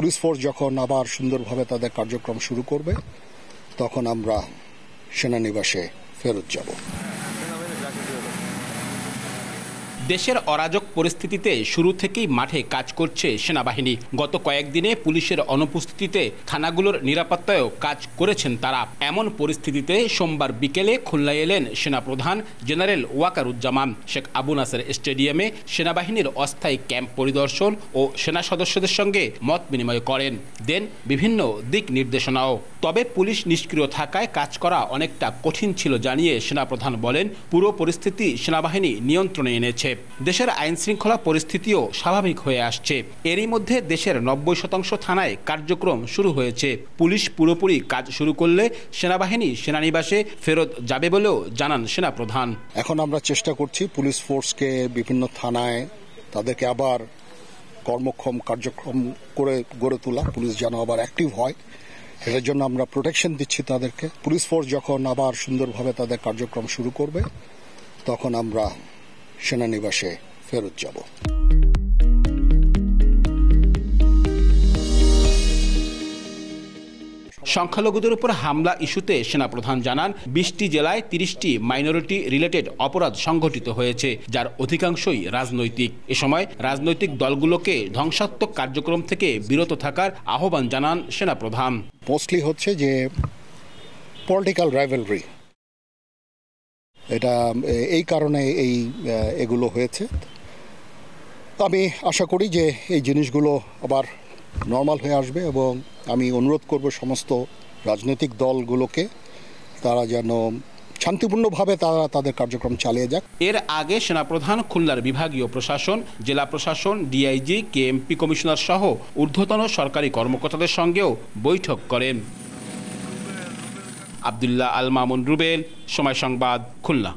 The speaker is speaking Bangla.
পুলিশ ফোর্স যখন আবার সুন্দরভাবে তাদের কার্যক্রম শুরু করবে তখন আমরা সেনানিবাসে ফেরত যাব। দেশের অরাজক পরিস্থিতিতে শুরু থেকেই মাঠে কাজ করছে সেনাবাহিনী। গত কয়েকদিনে পুলিশের অনুপস্থিতিতে থানাগুলোর নিরাপত্তায়ও কাজ করেছেন তারা। এমন পরিস্থিতিতে সোমবার বিকেলে খুলনায় এলেন সেনাপ্রধান জেনারেল ওয়াকারুজ্জামান। শেখ আবু নাসের স্টেডিয়ামে সেনাবাহিনীর অস্থায়ী ক্যাম্প পরিদর্শন ও সেনা সদস্যদের সঙ্গে মত বিনিময় করেন, দেন বিভিন্ন দিক নির্দেশনাও। তবে পুলিশ নিষ্ক্রিয় থাকায় কাজ করা অনেকটা কঠিন ছিল জানিয়ে সেনাপ্রধান বলেন, পুরো পরিস্থিতি সেনাবাহিনী নিয়ন্ত্রণে এনেছে। দেশের আইন শৃঙ্খলা পরিস্থিতিও স্বাভাবিক হয়ে আসছে। এরই মধ্যে দেশের 90% থানায় কার্যক্রম শুরু হয়েছে। পুলিশ পুরোপুরি কাজ শুরু করলে সেনাবাহিনী সেনানিবাসে ফেরত যাবে বলেও জানান সেনাপ্রধান। এখন আমরা চেষ্টা করছি পুলিশ ফোর্সকে বিভিন্ন থানায় তাদেরকে আবার কর্মক্ষম কার্যক্রম করে গড়ে তোলা, পুলিশ যেন আবার অ্যাক্টিভ হয়, এটার জন্য আমরা প্রোটেকশন দিচ্ছি তাদেরকে। পুলিশ ফোর্স যখন আবার সুন্দরভাবে তাদের কার্যক্রম শুরু করবে তখন আমরা সেনানিবাসে ফেরত যাব। সংখ্যালঘুদের উপর হামলা ইস্যুতে সেনাপ্রধান জানান, 20টি জেলায় 30টি মাইনরিটি রিলেটেড অপরাধ সংঘটিত হয়েছে, যার অধিকাংশই রাজনৈতিক। এ সময় রাজনৈতিক দলগুলোকে ধ্বংসাত্মক কার্যক্রম থেকে বিরত থাকার আহ্বান জানান সেনাপ্রধান। মোস্টলি হচ্ছে যে পলিটিক্যাল রাইভালরি, এটা এই কারণে এগুলো হয়েছে। আমি আশা করি যে এই জিনিসগুলো আবার নর্মাল হয়ে আসবে এবং আমি অনুরোধ করব সমস্ত রাজনৈতিক দলগুলোকে তারা যেন শান্তিপূর্ণভাবে তারা তাদের কার্যক্রম চালিয়ে যাক। এর আগে সেনাপ্রধান খুলনার বিভাগীয় প্রশাসন, জেলা প্রশাসন, ডিআইজি, কেএমপি কমিশনার সহ ঊর্ধ্বতন সরকারি কর্মকর্তাদের সঙ্গেও বৈঠক করেন। আব্দুল্লাহ আল মামুন রুবেল, সময় সংবাদ, খুলনা।